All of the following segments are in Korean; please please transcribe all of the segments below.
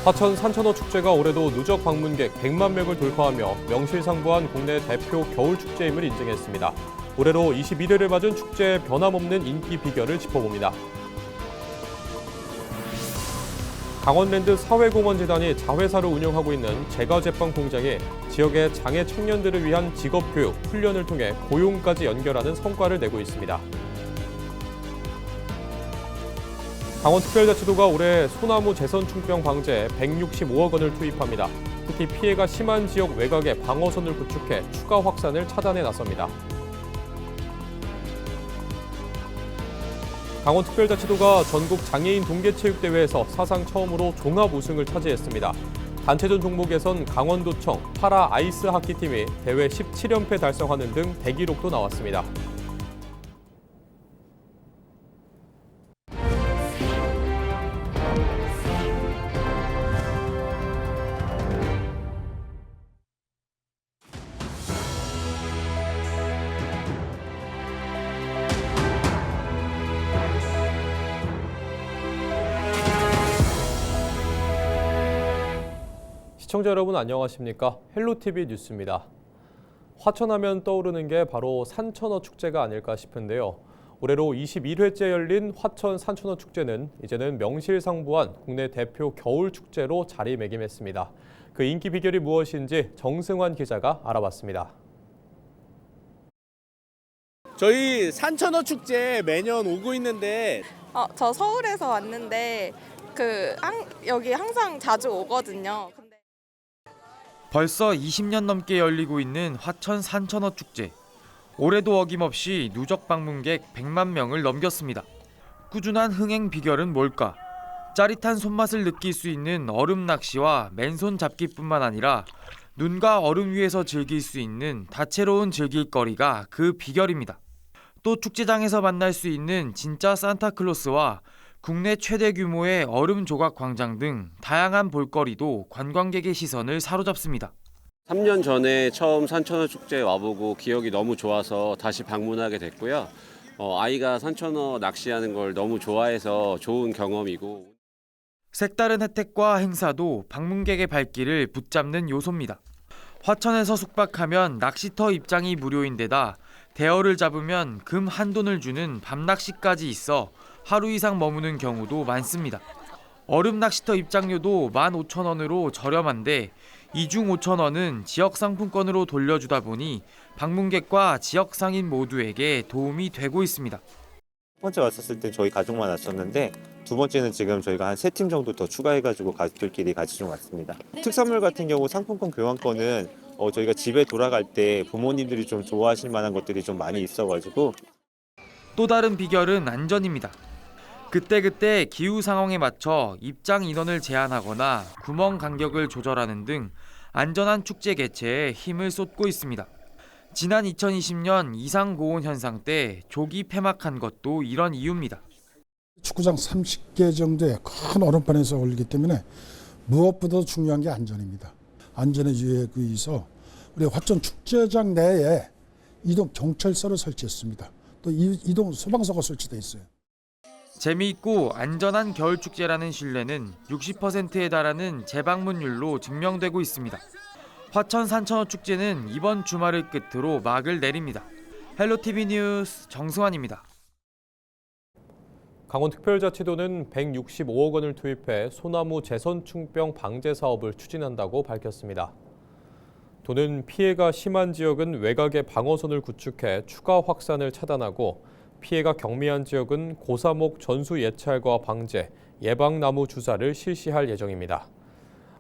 화천 산천어 축제가 올해도 누적 방문객 100만 명을 돌파하며 명실상부한 국내 대표 겨울축제임을 인증했습니다. 올해로 21회를 맞은 축제의 변함없는 인기 비결을 짚어봅니다. 강원랜드 사회공헌재단이 자회사로 운영하고 있는 제과제빵 공장이 지역의 장애 청년들을 위한 직업교육, 훈련을 통해 고용까지 연결하는 성과를 내고 있습니다. 강원특별자치도가 올해 소나무 재선충병 방제에 165억 원을 투입합니다. 특히 피해가 심한 지역 외곽에 방어선을 구축해 추가 확산을 차단해 나섭니다. 강원특별자치도가 전국 장애인 동계체육대회에서 사상 처음으로 종합 우승을 차지했습니다. 단체전 종목에선 강원도청 파라 아이스 하키팀이 대회 17연패 달성하는 등 대기록도 나왔습니다. 시청자 여러분 안녕하십니까? 헬로티비 뉴스입니다. 화천하면 떠오르는 게 바로 산천어 축제가 아닐까 싶은데요. 올해로 21회째 열린 화천 산천어 축제는 이제는 명실상부한 국내 대표 겨울 축제로 자리매김했습니다. 그 인기 비결이 무엇인지 정승환 기자가 알아봤습니다. 저희 산천어 축제 매년 오고 있는데 저 서울에서 왔는데 여기 항상 자주 오거든요. 벌써 20년 넘게 열리고 있는 화천 산천어 축제. 올해도 어김없이 누적 방문객 100만 명을 넘겼습니다. 꾸준한 흥행 비결은 뭘까? 짜릿한 손맛을 느낄 수 있는 얼음 낚시와 맨손 잡기뿐만 아니라 눈과 얼음 위에서 즐길 수 있는 다채로운 즐길거리가 그 비결입니다. 또 축제장에서 만날 수 있는 진짜 산타클로스와 국내 최대 규모의 얼음 조각 광장 등 다양한 볼거리도 관광객의 시선을 사로잡습니다. 3년 전에 처음 산천어 축제에 와보고 기억이 너무 좋아서 다시 방문하게 됐고요. 아이가 산천어 낚시하는 걸 너무 좋아해서 좋은 경험이고. 색다른 혜택과 행사도 방문객의 발길을 붙잡는 요소입니다. 화천에서 숙박하면 낚시터 입장이 무료인데다 대어를 잡으면 금 한돈을 주는 밤낚시까지 있어 하루 이상 머무는 경우도 많습니다. 얼음 낚시터 입장료도 15,000원으로 저렴한데 이중 5,000원은 지역 상품권으로 돌려주다 보니 방문객과 지역 상인 모두에게 도움이 되고 있습니다. 첫 번째 왔었을 때 저희 가족만 왔었는데 두 번째는 지금 저희가 한 3팀 정도 더 추가해가지고 가족들끼리 같이 좀 왔습니다. 특산물 같은 경우 상품권 교환권은 저희가 집에 돌아갈 때 부모님들이 좀 좋아하실 만한 것들이 좀 많이 있어가지고. 또 다른 비결은 안전입니다. 그때그때 기후 상황에 맞춰 입장 인원을 제한하거나 구멍 간격을 조절하는 등 안전한 축제 개최에 힘을 쏟고 있습니다. 지난 2020년 이상고온 현상 때 조기 폐막한 것도 이런 이유입니다. 축구장 30개 정도의 큰 얼음판에서 올리기 때문에 무엇보다 중요한 게 안전입니다. 안전에 유의하기 위해서 우리 화천 축제장 내에 이동 경찰서를 설치했습니다. 또 이동 소방서가 설치되어 있어요. 재미있고 안전한 겨울축제라는 신뢰는 60%에 달하는 재방문율로 증명되고 있습니다. 화천 산천어 축제는 이번 주말을 끝으로 막을 내립니다. 헬로티비 뉴스 정승환입니다. 강원특별자치도는 165억 원을 투입해 소나무 재선충병 방제 사업을 추진한다고 밝혔습니다. 도는 피해가 심한 지역은 외곽에 방어선을 구축해 추가 확산을 차단하고 피해가 경미한 지역은 고사목 전수 예찰과 방제, 예방나무 주사를 실시할 예정입니다.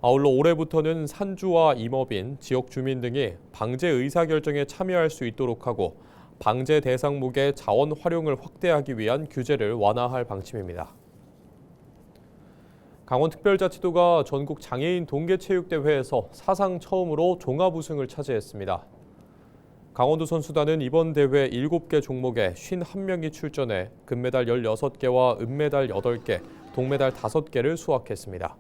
아울러 올해부터는 산주와 임업인, 지역 주민 등이 방제 의사결정에 참여할 수 있도록 하고 방제 대상목의 자원 활용을 확대하기 위한 규제를 완화할 방침입니다. 강원특별자치도가 전국 장애인 동계체육대회에서 사상 처음으로 종합 우승을 차지했습니다. 강원도 선수단은 이번 대회 7개 종목에 51명이 출전해 금메달 16개와 은메달 8개, 동메달 5개를 수확했습니다.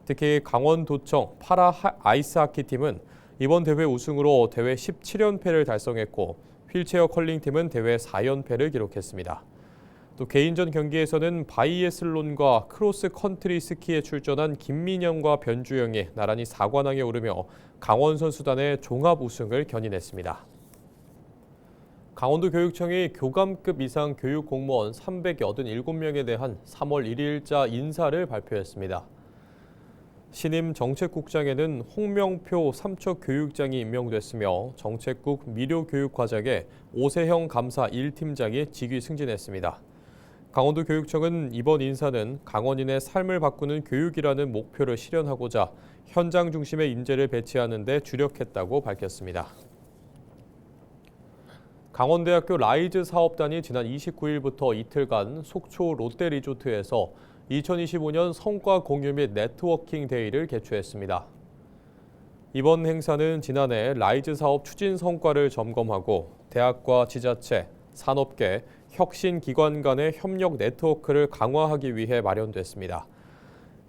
특히 강원도청 파라 아이스하키팀은 이번 대회 우승으로 대회 17연패를 달성했고 휠체어 컬링팀은 대회 4연패를 기록했습니다. 또 개인전 경기에서는 바이애슬론과 크로스 컨트리 스키에 출전한 김민영과 변주영이 나란히 4관왕에 오르며 강원선수단의 종합 우승을 견인했습니다. 강원도교육청이 교감급 이상 교육공무원 387명에 대한 3월 1일자 인사를 발표했습니다. 신임 정책국장에는 홍명표 삼척교육장이 임명됐으며 정책국 미료교육과장에 오세형 감사 1팀장이 직위 승진했습니다. 강원도교육청은 이번 인사는 강원인의 삶을 바꾸는 교육이라는 목표를 실현하고자 현장 중심의 인재를 배치하는 데 주력했다고 밝혔습니다. 강원대학교 라이즈 사업단이 지난 29일부터 이틀간 속초 롯데리조트에서 2025년 성과 공유 및 네트워킹 데이를 개최했습니다. 이번 행사는 지난해 라이즈 사업 추진 성과를 점검하고 대학과 지자체, 산업계, 혁신기관 간의 협력 네트워크를 강화하기 위해 마련됐습니다.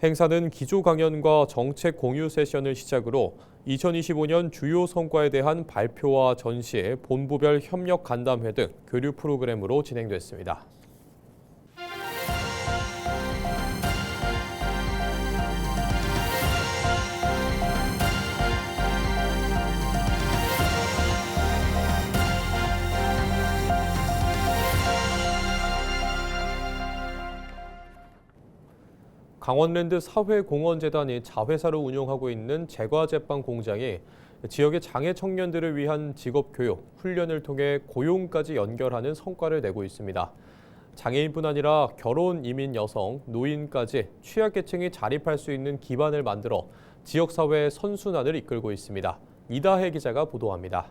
행사는 기조 강연과 정책 공유 세션을 시작으로 2025년 주요 성과에 대한 발표와 전시, 본부별 협력 간담회 등 교류 프로그램으로 진행됐습니다. 강원랜드 사회공헌재단이 자회사로 운영하고 있는 제과제빵 공장이 지역의 장애 청년들을 위한 직업교육, 훈련을 통해 고용까지 연결하는 성과를 내고 있습니다. 장애인뿐 아니라 결혼, 이민 여성, 노인까지 취약계층이 자립할 수 있는 기반을 만들어 지역사회의 선순환을 이끌고 있습니다. 이다혜 기자가 보도합니다.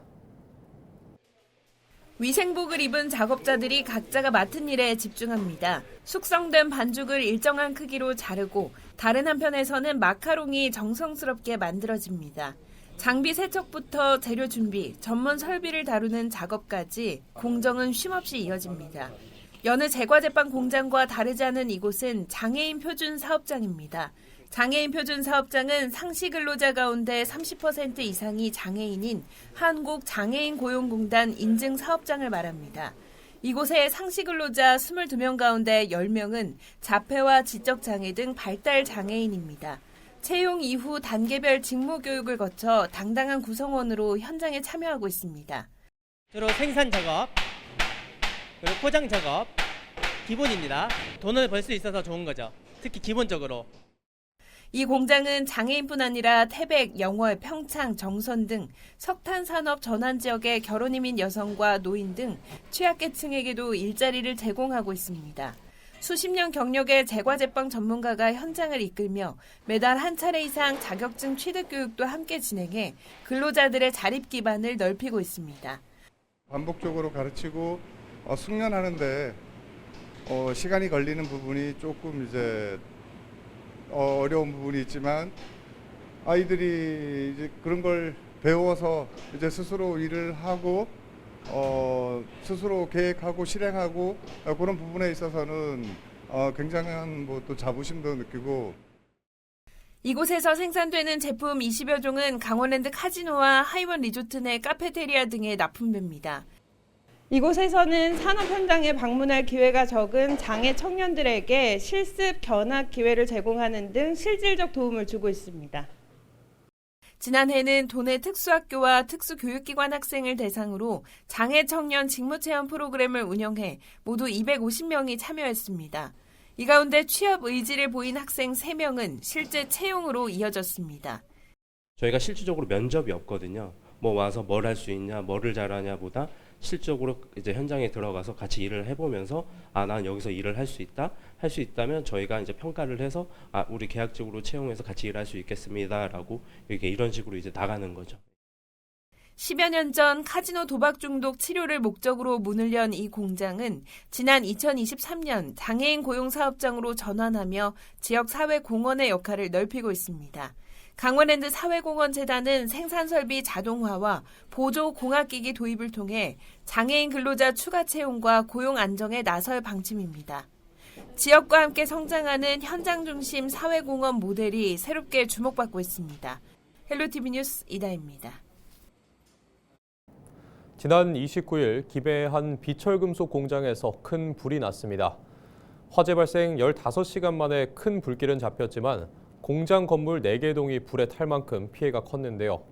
위생복을 입은 작업자들이 각자가 맡은 일에 집중합니다. 숙성된 반죽을 일정한 크기로 자르고 다른 한편에서는 마카롱이 정성스럽게 만들어집니다. 장비 세척부터 재료 준비, 전문 설비를 다루는 작업까지 공정은 쉼없이 이어집니다. 여느 제과제빵 공장과 다르지 않은 이곳은 장애인 표준 사업장입니다. 장애인 표준 사업장은 상시 근로자 가운데 30% 이상이 장애인인 한국장애인고용공단 인증 사업장을 말합니다. 이곳의 상시 근로자 22명 가운데 10명은 자폐와 지적장애 등 발달 장애인입니다. 채용 이후 단계별 직무 교육을 거쳐 당당한 구성원으로 현장에 참여하고 있습니다. 주로 생산 작업, 그리고 포장 작업, 기본입니다. 돈을 벌 수 있어서 좋은 거죠. 특히 기본적으로. 이 공장은 장애인뿐 아니라 태백, 영월, 평창, 정선 등 석탄 산업 전환 지역의 결혼 이민 여성과 노인 등 취약계층에게도 일자리를 제공하고 있습니다. 수십 년 경력의 제과제빵 전문가가 현장을 이끌며 매달 한 차례 이상 자격증 취득 교육도 함께 진행해 근로자들의 자립 기반을 넓히고 있습니다. 반복적으로 가르치고 숙련하는데 시간이 걸리는 부분이 조금 이제 어려운 부분이 있지만 아이들이 이제 그런 걸 배워서 이제 스스로 일을 하고 스스로 계획하고 실행하고 그런 부분에 있어서는 굉장한 뭐 또 자부심도 느끼고. 이곳에서 생산되는 제품 20여 종은 강원랜드 카지노와 하이원 리조트 내 카페테리아 등에 납품됩니다. 이곳에서는 산업 현장에 방문할 기회가 적은 장애 청년들에게 실습 견학 기회를 제공하는 등 실질적 도움을 주고 있습니다. 지난해는 도내 특수학교와 특수교육기관 학생을 대상으로 장애 청년 직무체험 프로그램을 운영해 모두 250명이 참여했습니다. 이 가운데 취업 의지를 보인 학생 3명은 실제 채용으로 이어졌습니다. 저희가 실질적으로 면접이 없거든요. 뭐 와서 뭘 할 수 있냐, 뭐를 잘하냐 보다 실적으로 이제 현장에 들어가서 같이 일을 해보면서 난 여기서 일을 할 수 있다. 할 수 있다면 저희가 이제 평가를 해서 우리 계약직으로 채용해서 같이 일할 수 있겠습니다라고 이런 식으로 이제 나가는 거죠. 10여 년 전 카지노 도박 중독 치료를 목적으로 문을 연 이 공장은 지난 2023년 장애인 고용 사업장으로 전환하며 지역 사회 공헌의 역할을 넓히고 있습니다. 강원랜드 사회공헌재단은 생산설비 자동화와 보조 공학기기 도입을 통해 장애인 근로자 추가 채용과 고용 안정에 나설 방침입니다. 지역과 함께 성장하는 현장 중심 사회공헌 모델이 새롭게 주목받고 있습니다. 헬로티비 뉴스 이다혜입니다. 지난 29일 김해의 한 비철금속 공장에서 큰 불이 났습니다. 화재 발생 15시간 만에 큰 불길은 잡혔지만 공장 건물 4개 동이 불에 탈 만큼 피해가 컸는데요.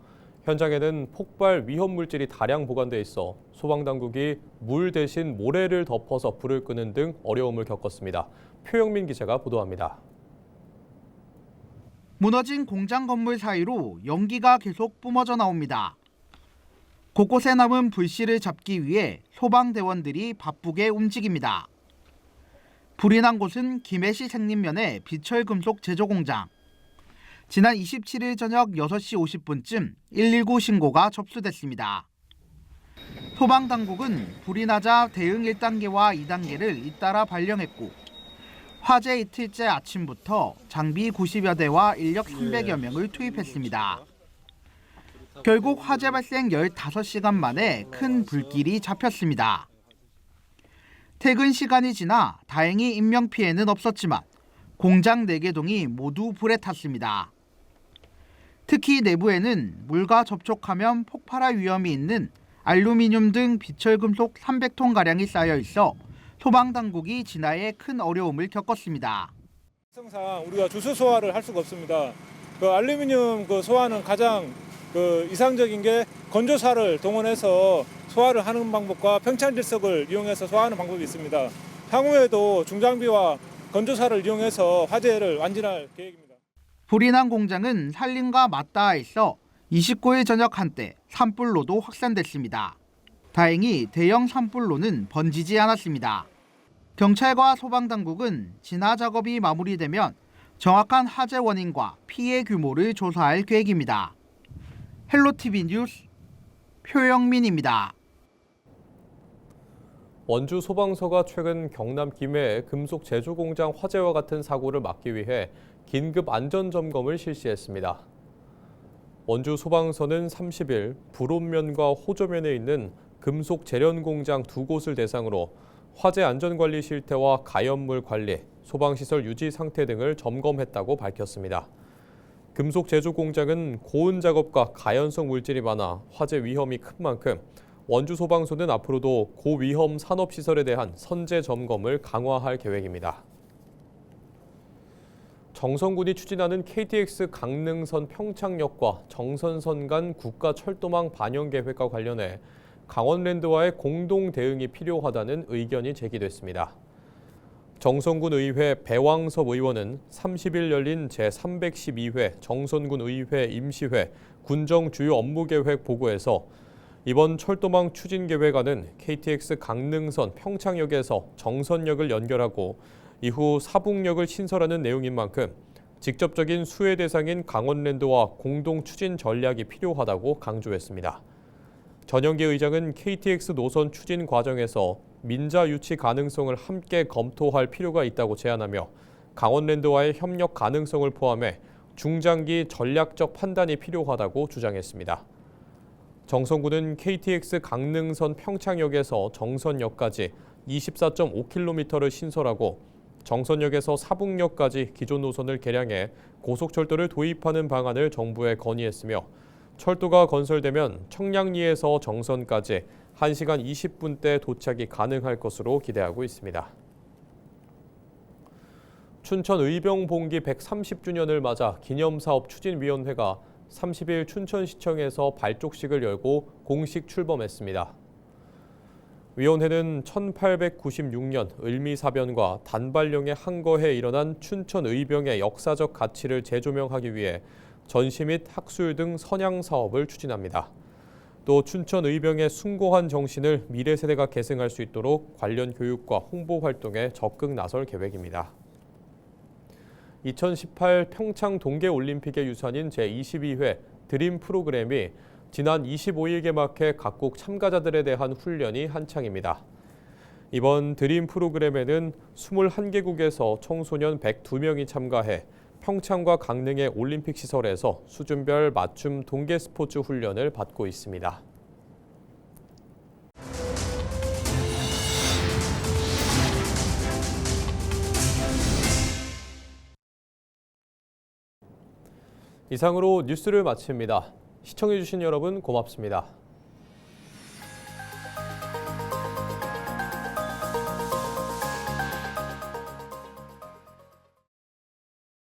현장에는 폭발 위험 물질이 다량 보관돼 있어 소방당국이 물 대신 모래를 덮어서 불을 끄는 등 어려움을 겪었습니다. 표영민 기자가 보도합니다. 무너진 공장 건물 사이로 연기가 계속 뿜어져 나옵니다. 곳곳에 남은 불씨를 잡기 위해 소방대원들이 바쁘게 움직입니다. 불이 난 곳은 김해시 생린면의 비철금속 제조공장. 지난 27일 저녁 6시 50분쯤 119 신고가 접수됐습니다. 소방당국은 불이 나자 대응 1단계와 2단계를 잇따라 발령했고 화재 이틀째 아침부터 장비 90여 대와 인력 300여 명을 투입했습니다. 결국 화재 발생 15시간 만에 큰 불길이 잡혔습니다. 퇴근 시간이 지나 다행히 인명피해는 없었지만 공장 4개 동이 모두 불에 탔습니다. 특히 내부에는 물과 접촉하면 폭발할 위험이 있는 알루미늄 등 비철금속 300톤가량이 쌓여 있어 소방당국이 진화에 큰 어려움을 겪었습니다. 특성상 우리가 주수 소화를 할 수가 없습니다. 알루미늄 소화는 가장 이상적인 게 건조사를 동원해서 소화를 하는 방법과 평창질석을 이용해서 소화하는 방법이 있습니다. 향후에도 중장비와 건조사를 이용해서 화재를 완진할 계획입니다. 불이 난 공장은 산림과 맞닿아 있어 29일 저녁 한때 산불로도 확산됐습니다. 다행히 대형 산불로는 번지지 않았습니다. 경찰과 소방당국은 진화 작업이 마무리되면 정확한 화재 원인과 피해 규모를 조사할 계획입니다. 헬로티비 뉴스 표영민입니다. 원주 소방서가 최근 경남 김해의 금속 제조 공장 화재와 같은 사고를 막기 위해 긴급 안전 점검을 실시했습니다. 원주 소방서는 30일 불온면과 호조면에 있는 금속 제련 공장 2곳을 대상으로 화재 안전관리 실태와 가연물 관리, 소방시설 유지 상태 등을 점검했다고 밝혔습니다. 금속 제조 공장은 고온 작업과 가연성 물질이 많아 화재 위험이 큰 만큼 원주 소방서는 앞으로도 고위험 산업시설에 대한 선제 점검을 강화할 계획입니다. 정선군이 추진하는 KTX 강릉선 평창역과 정선선 간 국가철도망 반영 계획과 관련해 강원랜드와의 공동 대응이 필요하다는 의견이 제기됐습니다. 정선군 의회 배왕섭 의원은 30일 열린 제312회 정선군 의회 임시회 군정 주요 업무 계획 보고에서 이번 철도망 추진 계획안은 KTX 강릉선 평창역에서 정선역을 연결하고 이후 사북역을 신설하는 내용인 만큼 직접적인 수혜 대상인 강원랜드와 공동 추진 전략이 필요하다고 강조했습니다. 전영기 의장은 KTX 노선 추진 과정에서 민자 유치 가능성을 함께 검토할 필요가 있다고 제안하며 강원랜드와의 협력 가능성을 포함해 중장기 전략적 판단이 필요하다고 주장했습니다. 정선군은 KTX 강릉선 평창역에서 정선역까지 24.5km를 신설하고 정선역에서 사북역까지 기존 노선을 개량해 고속철도를 도입하는 방안을 정부에 건의했으며 철도가 건설되면 청량리에서 정선까지 1시간 20분대 도착이 가능할 것으로 기대하고 있습니다. 춘천 의병봉기 130주년을 맞아 기념사업 추진위원회가 30일 춘천시청에서 발족식을 열고 공식 출범했습니다. 위원회는 1896년 을미사변과 단발령의 항거해 일어난 춘천 의병의 역사적 가치를 재조명하기 위해 전시 및 학술 등 선양 사업을 추진합니다. 또 춘천 의병의 숭고한 정신을 미래 세대가 계승할 수 있도록 관련 교육과 홍보 활동에 적극 나설 계획입니다. 2018 평창 동계올림픽의 유산인 제22회 드림 프로그램이 지난 25일 개막해 각국 참가자들에 대한 훈련이 한창입니다. 이번 드림 프로그램에는 21개국에서 청소년 102명이 참가해 평창과 강릉의 올림픽 시설에서 수준별 맞춤 동계 스포츠 훈련을 받고 있습니다. 이상으로 뉴스를 마칩니다. 시청해주신 여러분 고맙습니다.